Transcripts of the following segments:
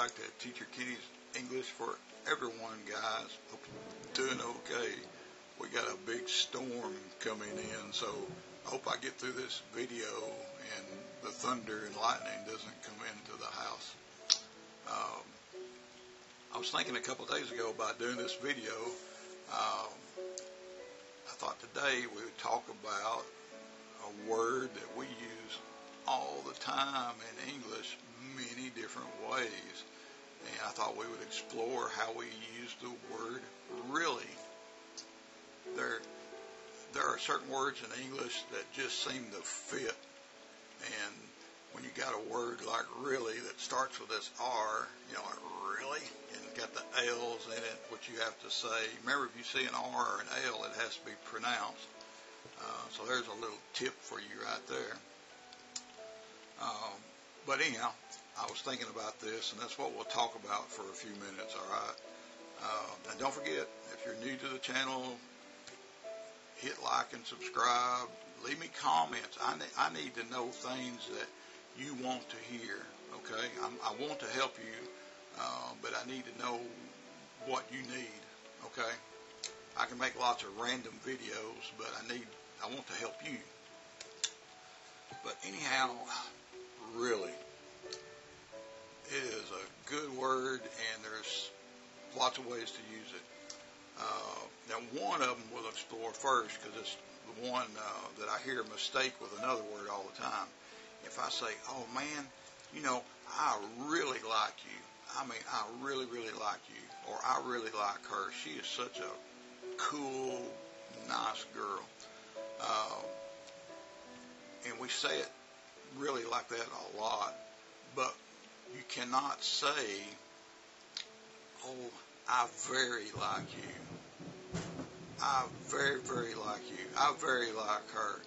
back to Teacher Kenny's English for Everyone, guys. Hope you're doing okay. We got a big storm coming in, so I hope I get through this video and the thunder and lightning doesn't come into the house. I was thinking a couple of days ago about doing this video. I thought today we would talk about a word that we use all the time in English, many different ways. And I thought we would explore how we use the word really. There are certain words in English that just seem to fit. And when you got a word like really that starts with this R, like really, and got the L's in it, which you have to say. Remember, if you see an R or an L, it has to be pronounced. So there's a little tip for you right there. But anyhow, I was thinking about this, and that's what we'll talk about for a few minutes, all right? And don't forget, if you're new to the channel, hit like and subscribe. Leave me comments. I need to know things that you want to hear, okay? I want to help you, but I need to know what you need, okay? I can make lots of random videos, but I want to help you. But anyhow, really, it is a good word, and there's lots of ways to use it. Now, one of them we'll explore first, because it's the one that I hear mistake with another word all the time. If I say, oh man, I really like you. I mean, I really, really like you. Or I really like her. She is such a cool, nice girl. And we say it really like that a lot. But you cannot say, oh, I very like you. I very, very like you. I very like her.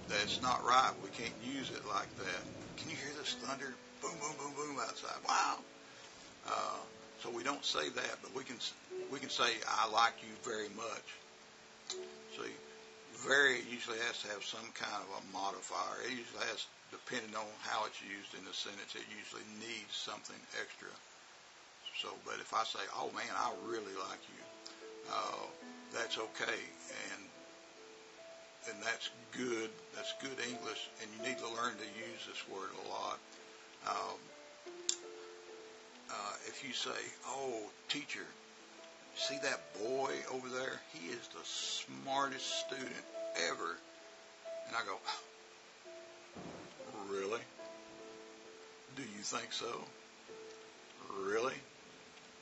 That's not right. We can't use it like that. Can you hear this thunder? Boom, boom, boom, boom outside. Wow. So we don't say that, but we can say, I like you very much. See, very usually has to have some kind of a modifier. It usually has, depending on how it's used in the sentence, it usually needs something extra. So, but if I say, oh man, I really like you, that's okay, and that's good. That's good English, and you need to learn to use this word a lot. If you say, oh, teacher, see that boy over there? He is the smartest student ever. And I go, really? Do you think so? Really?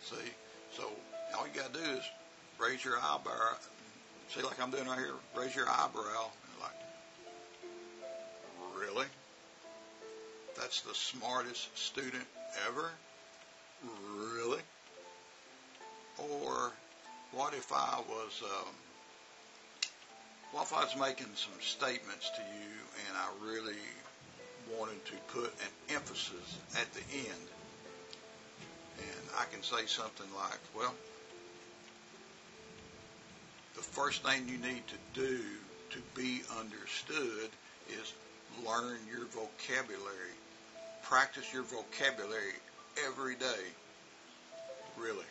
See? So all you got to do is raise your eyebrow. See, like I'm doing right here, raise your eyebrow. And like, really? That's the smartest student ever? Really? Or what if I was making some statements to you and I really wanted to put an emphasis at the end? And I can say something like, well, the first thing you need to do to be understood is learn your vocabulary. Practice your vocabulary every day. Really.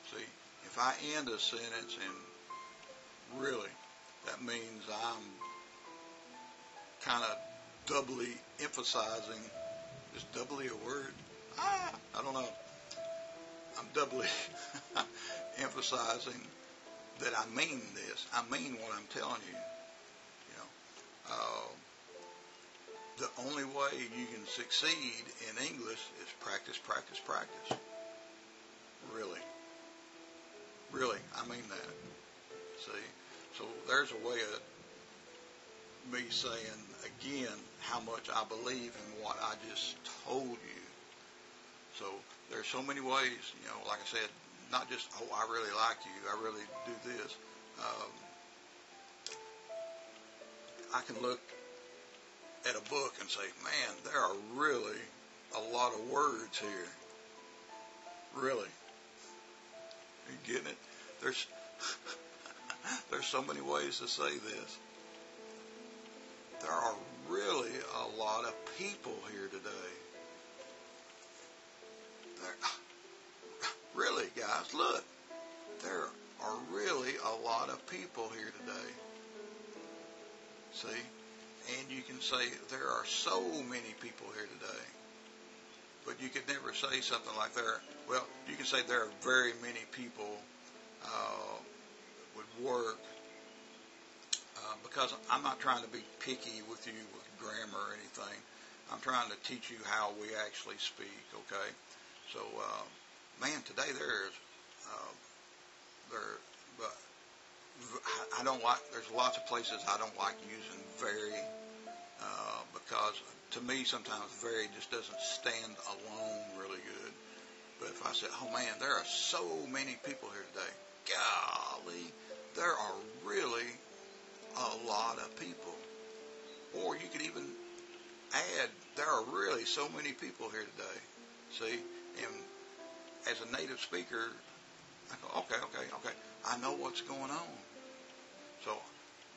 See, if I end a sentence in really, that means I'm kind of doubly emphasizing. Is doubly a word? I don't know. I'm doubly emphasizing that I mean this. I mean what I'm telling you. The only way you can succeed in English is practice, practice, practice. Really. Really, I mean that. See? So there's a way of me saying, again, how much I believe in what I just told you. So there's so many ways, like I said, not just, oh, I really like you, I really do this. I can look at a book and say, man, there are really a lot of words here. Really. Are you getting it? There's so many ways to say this. There are really a lot of people here today. guys, look, there are really a lot of people here today. See? And you can say there are so many people here today. But you could never say something like well, you can say there are very many people would work because I'm not trying to be picky with you with grammar or anything. I'm trying to teach you how we actually speak, okay? So, man, today but I don't like, there's lots of places I don't like using very, because to me sometimes very just doesn't stand alone really good. But if I say, oh man, there are so many people here today, golly, there are really a lot of people. Or you could even add, there are really so many people here today. See, and as a native speaker, I go, okay, I know what's going on. So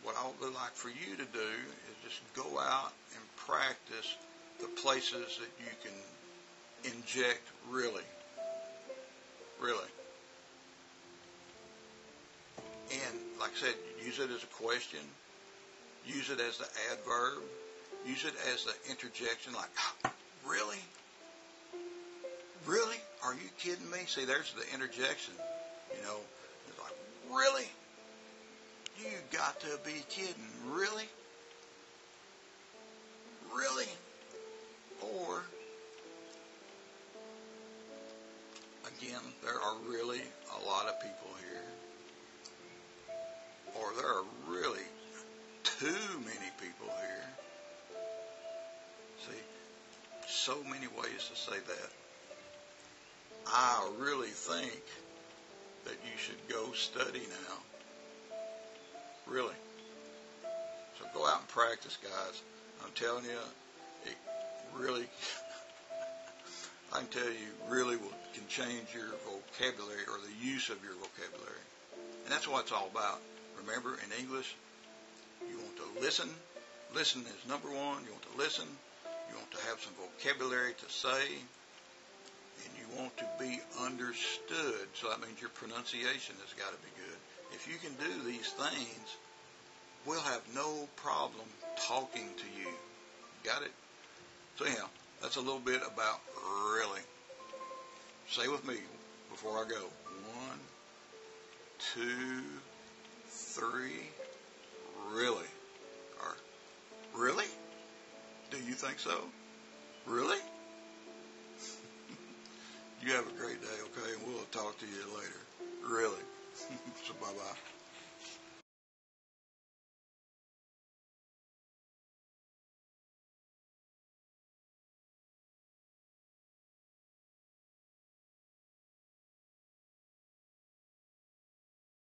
what I would like for you to do is just go out and practice the places that you can inject really. And like I said, use it as a question, use it as the adverb, use it as the interjection, like, really? Really? Are you kidding me? See, there's the interjection. It's like, really? You got to be kidding. Really? Really? Or, again, there are really a lot of people here. Or there are really too many people here. See, so many ways to say that. I really think that you should go study now. Really. So go out and practice, guys. I'm telling you, it really, I can tell you, really can change your vocabulary or the use of your vocabulary. And that's what it's all about. Remember, in English, you want to listen. Listen is number one. You want to listen. You want to have some vocabulary to say. And you want to be understood. So that means your pronunciation has got to be good. If you can do these things, we'll have no problem talking to you. Got it? So anyhow, that's a little bit about really. Say with me before I go. 1, 2, 3. Really? Or, really? Do you think so? Really? You have a great day, okay? And we'll talk to you later. Really. So bye-bye.